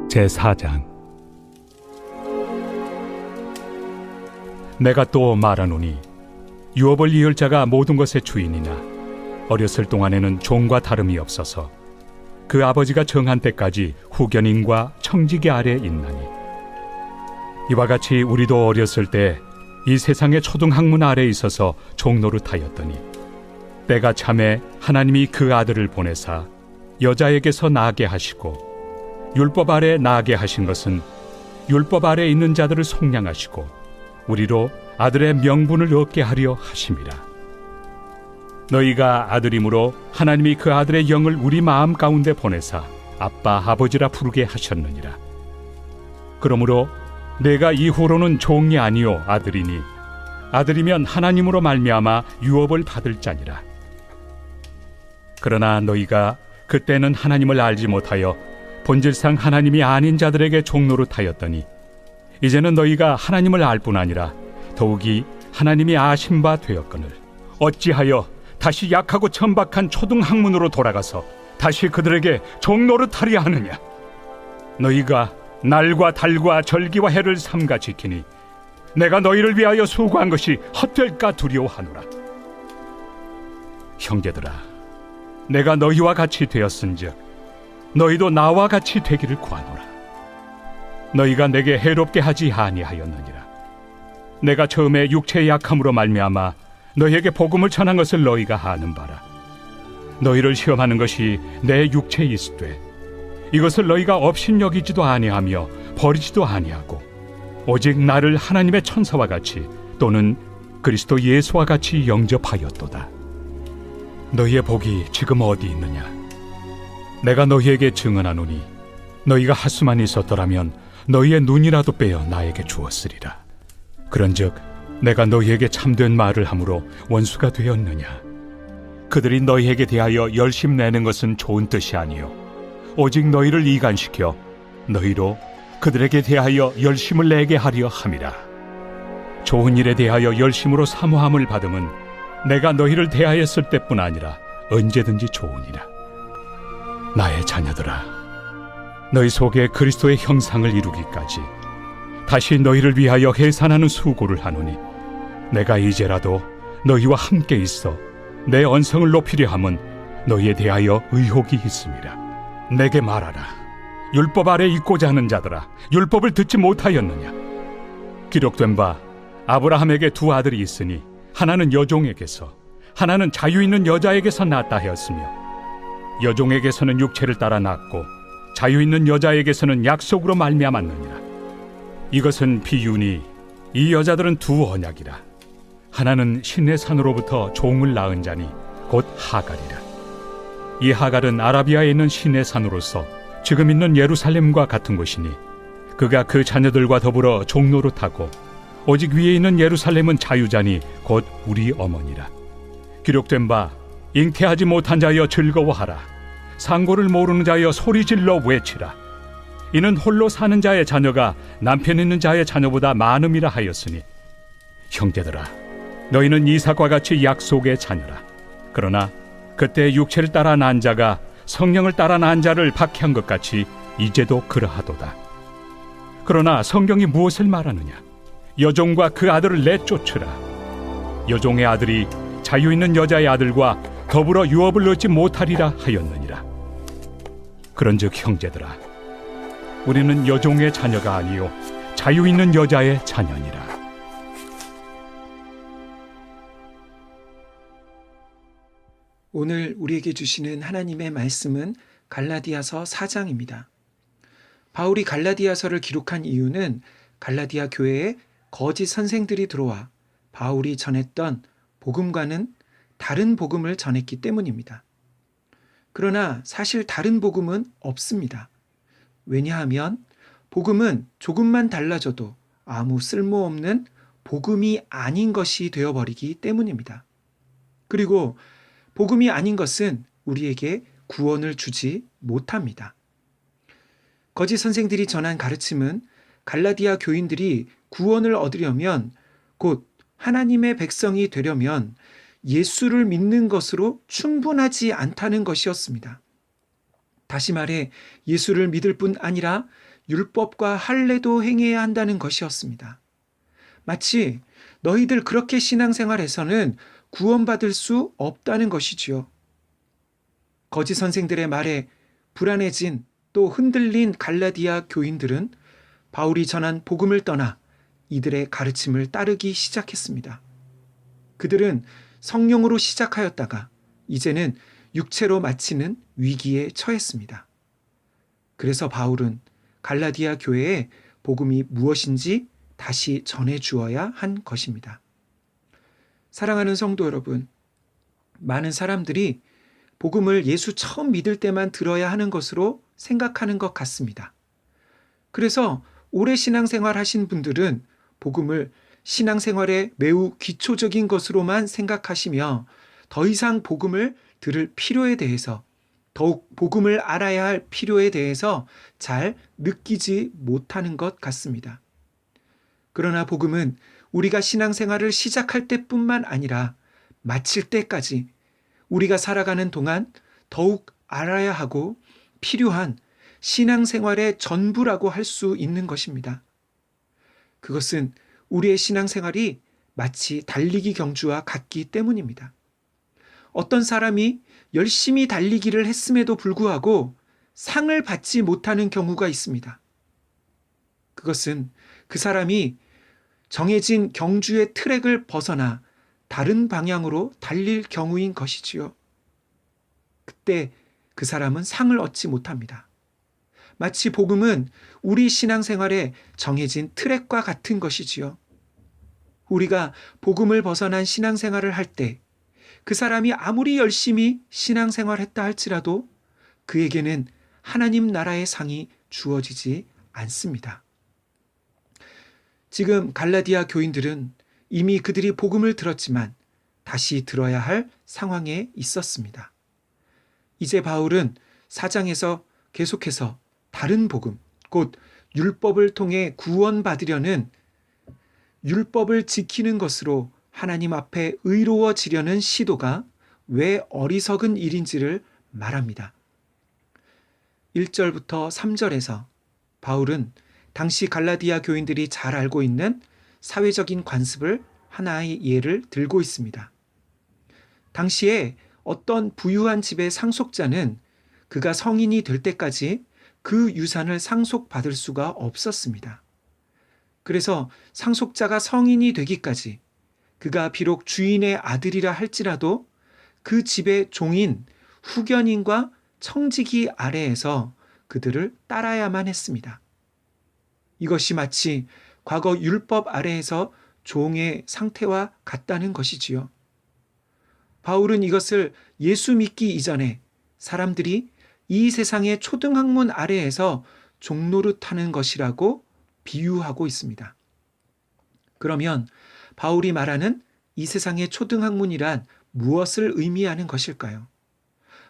제4장. 내가 또 말하노니 유업을 이을 자가 모든 것의 주인이나 어렸을 동안에는 종과 다름이 없어서 그 아버지가 정한 때까지 후견인과 청지기 아래 있나니, 이와 같이 우리도 어렸을 때 이 세상의 초등학문 아래 있어서 종노릇하였더니 때가 참에 하나님이 그 아들을 보내사 여자에게서 나게 하시고 율법 아래 나게 하신 것은 율법 아래 있는 자들을 속량하시고 우리로 아들의 명분을 얻게 하려 하심이라. 너희가 아들이므로 하나님이 그 아들의 영을 우리 마음 가운데 보내사 아빠 아버지라 부르게 하셨느니라. 그러므로 내가 이후로는 종이 아니요 아들이니 아들이면 하나님으로 말미암아 유업을 받을 자니라. 그러나 너희가 그때는 하나님을 알지 못하여 본질상 하나님이 아닌 자들에게 종노릇하였더니 이제는 너희가 하나님을 알 뿐 아니라 더욱이 하나님이 아신 바 되었거늘 어찌하여 다시 약하고 천박한 초등학문으로 돌아가서 다시 그들에게 종노릇하려 하느냐. 너희가 날과 달과 절기와 해를 삼가 지키니 내가 너희를 위하여 수고한 것이 헛될까 두려워하노라. 형제들아, 내가 너희와 같이 되었은즉 너희도 나와 같이 되기를 구하노라. 너희가 내게 해롭게 하지 아니하였느니라. 내가 처음에 육체의 약함으로 말미암아 너희에게 복음을 전한 것을 너희가 아는 바라. 너희를 시험하는 것이 내 육체에 있으되 이것을 너희가 업신여기지도 아니하며 버리지도 아니하고 오직 나를 하나님의 천사와 같이 또는 그리스도 예수와 같이 영접하였도다. 너희의 복이 지금 어디 있느냐? 내가 너희에게 증언하노니 너희가 할 수만 있었더라면 너희의 눈이라도 빼어 나에게 주었으리라. 그런즉 내가 너희에게 참된 말을 함으로 원수가 되었느냐? 그들이 너희에게 대하여 열심 내는 것은 좋은 뜻이 아니요 오직 너희를 이간시켜 너희로 그들에게 대하여 열심을 내게 하려 함이라. 좋은 일에 대하여 열심으로 사모함을 받음은 내가 너희를 대하였을 때뿐 아니라 언제든지 좋으니라. 나의 자녀들아, 너희 속에 그리스도의 형상을 이루기까지 다시 너희를 위하여 해산하는 수고를 하노니 내가 이제라도 너희와 함께 있어 내 언성을 높이려 함은 너희에 대하여 의혹이 있음이라. 내게 말하라. 율법 아래 있고자 하는 자들아, 율법을 듣지 못하였느냐? 기록된 바 아브라함에게 두 아들이 있으니 하나는 여종에게서 하나는 자유 있는 여자에게서 낳았다 하였으며 여종에게서는 육체를 따라 낳고 자유 있는 여자에게서는 약속으로 말미암았느니라. 이것은 비유니 이 여자들은 두 언약이라. 하나는 신의 산으로부터 종을 낳은 자니 곧 하갈이라. 이 하갈은 아라비아에 있는 신의 산으로서 지금 있는 예루살렘과 같은 곳이니 그가 그 자녀들과 더불어 종노릇하고 오직 위에 있는 예루살렘은 자유자니 곧 우리 어머니라. 기록된 바 잉태하지 못한 자여 즐거워하라. 상고를 모르는 자여 소리질러 외치라. 이는 홀로 사는 자의 자녀가 남편 있는 자의 자녀보다 많음이라 하였으니 형제들아, 너희는 이삭과 같이 약속의 자녀라. 그러나 그때 육체를 따라 난 자가 성령을 따라 난 자를 박해한 것 같이 이제도 그러하도다. 그러나 성경이 무엇을 말하느냐? 여종과 그 아들을 내쫓으라. 여종의 아들이 자유 있는 여자의 아들과 더불어 유업을 얻지 못하리라 하였느니라. 그런즉 형제들아, 우리는 여종의 자녀가 아니요 자유 있는 여자의 자녀니라. 오늘 우리에게 주시는 하나님의 말씀은 갈라디아서 4장입니다. 바울이 갈라디아서를 기록한 이유는 갈라디아 교회에 거짓 선생들이 들어와 바울이 전했던 복음과는 다른 복음을 전했기 때문입니다. 그러나 사실 다른 복음은 없습니다. 왜냐하면 복음은 조금만 달라져도 아무 쓸모없는 복음이 아닌 것이 되어버리기 때문입니다. 그리고 복음이 아닌 것은 우리에게 구원을 주지 못합니다. 거짓 선생들이 전한 가르침은 갈라디아 교인들이 구원을 얻으려면, 곧 하나님의 백성이 되려면 예수를 믿는 것으로 충분하지 않다는 것이었습니다. 다시 말해 예수를 믿을 뿐 아니라 율법과 할례도 행해야 한다는 것이었습니다. 마치 너희들 그렇게 신앙생활해서는 구원받을 수 없다는 것이지요. 거짓 선생들의 말에 불안해진 또 흔들린 갈라디아 교인들은 바울이 전한 복음을 떠나 이들의 가르침을 따르기 시작했습니다. 그들은 성령으로 시작하였다가 이제는 육체로 마치는 위기에 처했습니다. 그래서 바울은 갈라디아 교회에 복음이 무엇인지 다시 전해 주어야 한 것입니다. 사랑하는 성도 여러분, 많은 사람들이 복음을 예수 처음 믿을 때만 들어야 하는 것으로 생각하는 것 같습니다. 그래서 오래 신앙생활 하신 분들은 복음을 신앙생활의 매우 기초적인 것으로만 생각하시며 더 이상 복음을 들을 필요에 대해서, 더욱 복음을 알아야 할 필요에 대해서 잘 느끼지 못하는 것 같습니다. 그러나 복음은 우리가 신앙생활을 시작할 때뿐만 아니라 마칠 때까지 우리가 살아가는 동안 더욱 알아야 하고 필요한 신앙생활의 전부라고 할 수 있는 것입니다. 그것은 우리의 신앙생활이 마치 달리기 경주와 같기 때문입니다. 어떤 사람이 열심히 달리기를 했음에도 불구하고 상을 받지 못하는 경우가 있습니다. 그것은 그 사람이 정해진 경주의 트랙을 벗어나 다른 방향으로 달릴 경우인 것이지요. 그때 그 사람은 상을 얻지 못합니다. 마치 복음은 우리 신앙생활에 정해진 트랙과 같은 것이지요. 우리가 복음을 벗어난 신앙생활을 할 때 그 사람이 아무리 열심히 신앙생활했다 할지라도 그에게는 하나님 나라의 상이 주어지지 않습니다. 지금 갈라디아 교인들은 이미 그들이 복음을 들었지만 다시 들어야 할 상황에 있었습니다. 이제 바울은 4장에서 계속해서 다른 복음, 곧 율법을 통해 구원받으려는, 율법을 지키는 것으로 하나님 앞에 의로워지려는 시도가 왜 어리석은 일인지를 말합니다. 1절부터 3절에서 바울은 당시 갈라디아 교인들이 잘 알고 있는 사회적인 관습을 하나의 예를 들고 있습니다. 당시에 어떤 부유한 집의 상속자는 그가 성인이 될 때까지 그 유산을 상속받을 수가 없었습니다. 그래서 상속자가 성인이 되기까지 그가 비록 주인의 아들이라 할지라도 그 집의 종인 후견인과 청지기 아래에서 그들을 따라야만 했습니다. 이것이 마치 과거 율법 아래에서 종의 상태와 같다는 것이지요. 바울은 이것을 예수 믿기 이전에 사람들이 이 세상의 초등학문 아래에서 종노릇하는 것이라고 비유하고 있습니다. 그러면 바울이 말하는 이 세상의 초등학문이란 무엇을 의미하는 것일까요?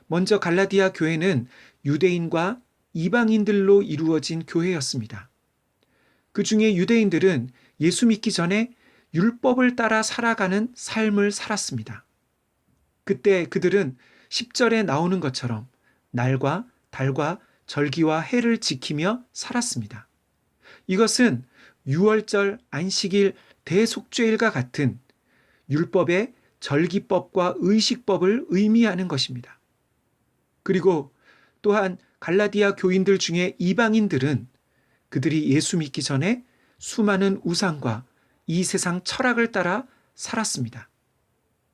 먼저 갈라디아 교회는 유대인과 이방인들로 이루어진 교회였습니다. 그 중에 유대인들은 예수 믿기 전에 율법을 따라 살아가는 삶을 살았습니다. 그때 그들은 10절에 나오는 것처럼 날과 달과 절기와 해를 지키며 살았습니다. 이것은 유월절, 안식일, 대속죄일과 같은 율법의 절기법과 의식법을 의미하는 것입니다. 그리고 또한 갈라디아 교인들 중에 이방인들은 그들이 예수 믿기 전에 수많은 우상과 이 세상 철학을 따라 살았습니다.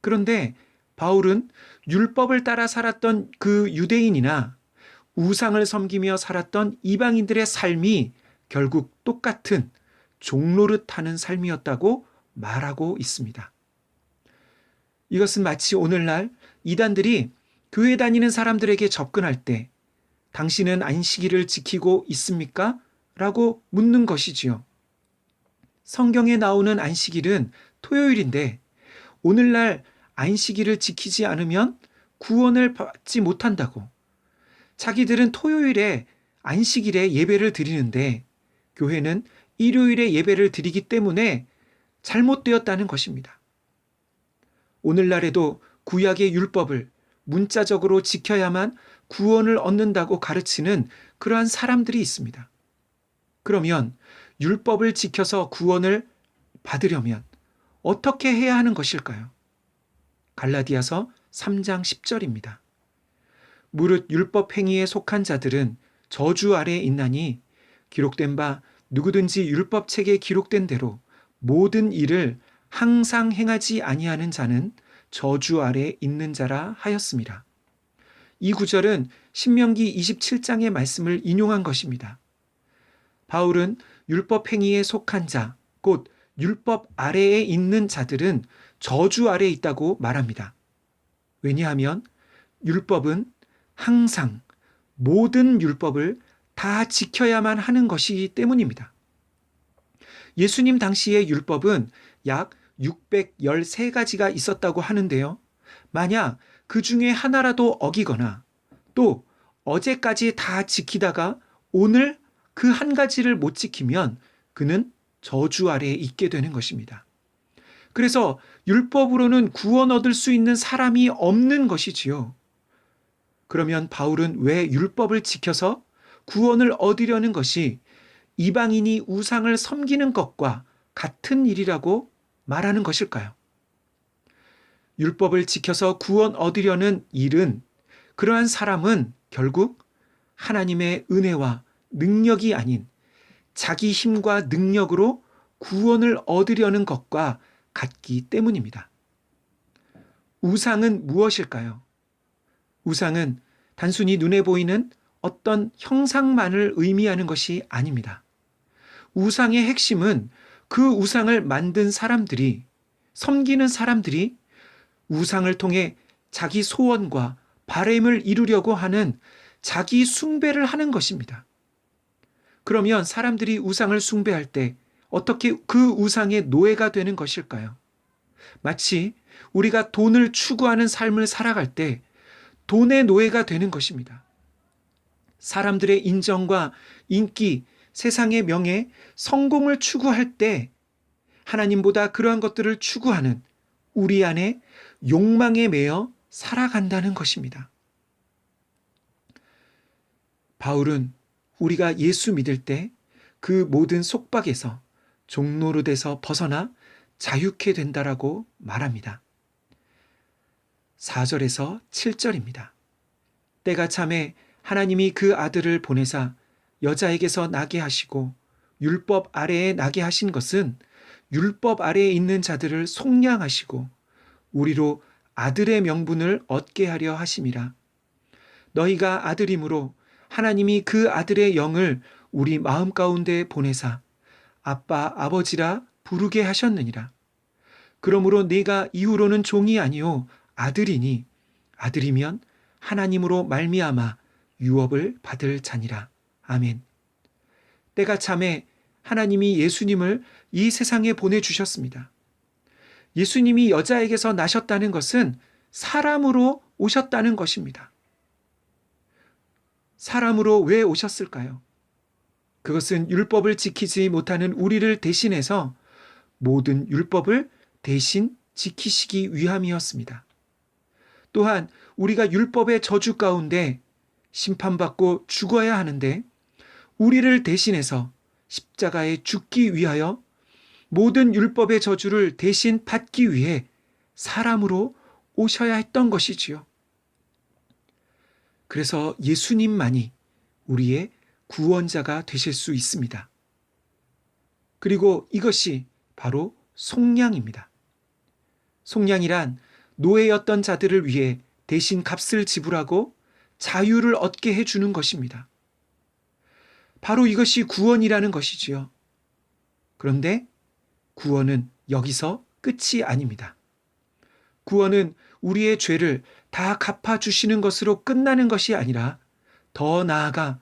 그런데 바울은 율법을 따라 살았던 그 유대인이나 우상을 섬기며 살았던 이방인들의 삶이 결국 똑같은 종노릇하는 삶이었다고 말하고 있습니다. 이것은 마치 오늘날 이단들이 교회 다니는 사람들에게 접근할 때 당신은 안식일을 지키고 있습니까? 라고 묻는 것이지요. 성경에 나오는 안식일은 토요일인데 오늘날 안식일을 지키지 않으면 구원을 받지 못한다고, 자기들은 토요일에 안식일에 예배를 드리는데 교회는 일요일에 예배를 드리기 때문에 잘못되었다는 것입니다. 오늘날에도 구약의 율법을 문자적으로 지켜야만 구원을 얻는다고 가르치는 그러한 사람들이 있습니다. 그러면 율법을 지켜서 구원을 받으려면 어떻게 해야 하는 것일까요? 갈라디아서 3장 10절입니다. 무릇 율법 행위에 속한 자들은 저주 아래에 있나니 기록된 바 누구든지 율법책에 기록된 대로 모든 일을 항상 행하지 아니하는 자는 저주 아래에 있는 자라 하였습니다. 이 구절은 신명기 27장의 말씀을 인용한 것입니다. 바울은 율법 행위에 속한 자, 곧 율법 아래에 있는 자들은 저주 아래에 있다고 말합니다. 왜냐하면 율법은 항상 모든 율법을 다 지켜야만 하는 것이기 때문입니다. 예수님 당시의 율법은 약 613가지가 있었다고 하는데요. 만약 그 중에 하나라도 어기거나 또 어제까지 다 지키다가 오늘 그 한 가지를 못 지키면 그는 저주 아래에 있게 되는 것입니다. 그래서 율법으로는 구원 얻을 수 있는 사람이 없는 것이지요. 그러면 바울은 왜 율법을 지켜서 구원을 얻으려는 것이 이방인이 우상을 섬기는 것과 같은 일이라고 말하는 것일까요? 율법을 지켜서 구원 얻으려는 일은 그러한 사람은 결국 하나님의 은혜와 능력이 아닌 자기 힘과 능력으로 구원을 얻으려는 것과 같기 때문입니다. 우상은 무엇일까요? 우상은 단순히 눈에 보이는 어떤 형상만을 의미하는 것이 아닙니다. 우상의 핵심은 그 우상을 만든 사람들이, 섬기는 사람들이 우상을 통해 자기 소원과 바램을 이루려고 하는 자기 숭배를 하는 것입니다. 그러면 사람들이 우상을 숭배할 때 어떻게 그 우상의 노예가 되는 것일까요? 마치 우리가 돈을 추구하는 삶을 살아갈 때 돈의 노예가 되는 것입니다. 사람들의 인정과 인기, 세상의 명예, 성공을 추구할 때 하나님보다 그러한 것들을 추구하는 우리 안에 욕망에 매여 살아간다는 것입니다. 바울은 우리가 예수 믿을 때 그 모든 속박에서 종노릇에서 벗어나 자유케 된다라고 말합니다. 4절에서 7절입니다. 때가 참에 하나님이 그 아들을 보내사 여자에게서 나게 하시고 율법 아래에 나게 하신 것은 율법 아래에 있는 자들을 속량하시고 우리로 아들의 명분을 얻게 하려 하심이라. 너희가 아들이므로 하나님이 그 아들의 영을 우리 마음 가운데 보내사 아빠 아버지라 부르게 하셨느니라. 그러므로 네가 이후로는 종이 아니요 아들이니 아들이면 하나님으로 말미암아 유업을 받을 자니라. 아멘. 때가 참에 하나님이 예수님을 이 세상에 보내주셨습니다. 예수님이 여자에게서 나셨다는 것은 사람으로 오셨다는 것입니다. 사람으로 왜 오셨을까요? 그것은 율법을 지키지 못하는 우리를 대신해서 모든 율법을 대신 지키시기 위함이었습니다. 또한 우리가 율법의 저주 가운데 심판받고 죽어야 하는데 우리를 대신해서 십자가에 죽기 위하여 모든 율법의 저주를 대신 받기 위해 사람으로 오셔야 했던 것이지요. 그래서 예수님만이 우리의 구원자가 되실 수 있습니다. 그리고 이것이 바로 속량입니다. 속량이란 노예였던 자들을 위해 대신 값을 지불하고 자유를 얻게 해주는 것입니다. 바로 이것이 구원이라는 것이지요. 그런데 구원은 여기서 끝이 아닙니다. 구원은 우리의 죄를 다 갚아주시는 것으로 끝나는 것이 아니라 더 나아가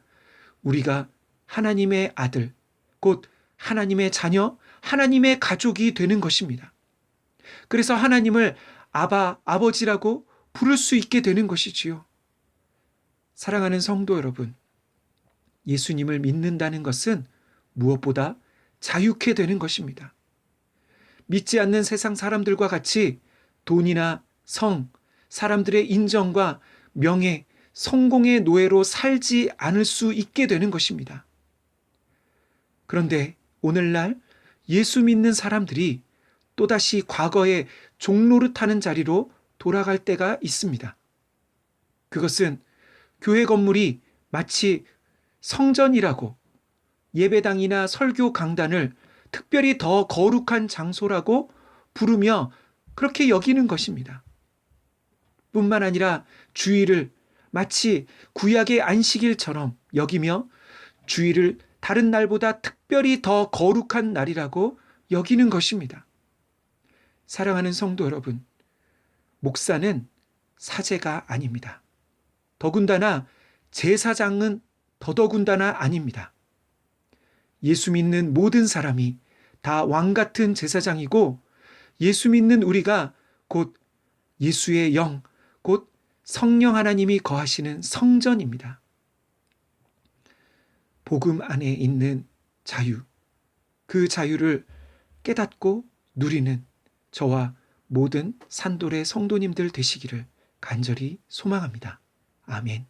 우리가 하나님의 아들, 곧 하나님의 자녀, 하나님의 가족이 되는 것입니다. 그래서 하나님을 아바, 아버지라고 부를 수 있게 되는 것이지요. 사랑하는 성도 여러분, 예수님을 믿는다는 것은 무엇보다 자유케 되는 것입니다. 믿지 않는 세상 사람들과 같이 돈이나 성, 사람들의 인정과 명예, 성공의 노예로 살지 않을 수 있게 되는 것입니다. 그런데 오늘날 예수 믿는 사람들이 또다시 과거의 종노릇하는 자리로 돌아갈 때가 있습니다. 그것은 교회 건물이 마치 성전이라고, 예배당이나 설교 강단을 특별히 더 거룩한 장소라고 부르며 그렇게 여기는 것입니다. 뿐만 아니라 주일을 마치 구약의 안식일처럼 여기며 주일을 다른 날보다 특별히 더 거룩한 날이라고 여기는 것입니다. 사랑하는 성도 여러분, 목사는 사제가 아닙니다. 더군다나 제사장은 더더군다나 아닙니다. 예수 믿는 모든 사람이 다 왕 같은 제사장이고, 예수 믿는 우리가 곧 예수의 영, 곧 성령 하나님이 거하시는 성전입니다. 복음 안에 있는 자유, 그 자유를 깨닫고 누리는 저와 모든 산돌의 성도님들 되시기를 간절히 소망합니다. 아멘.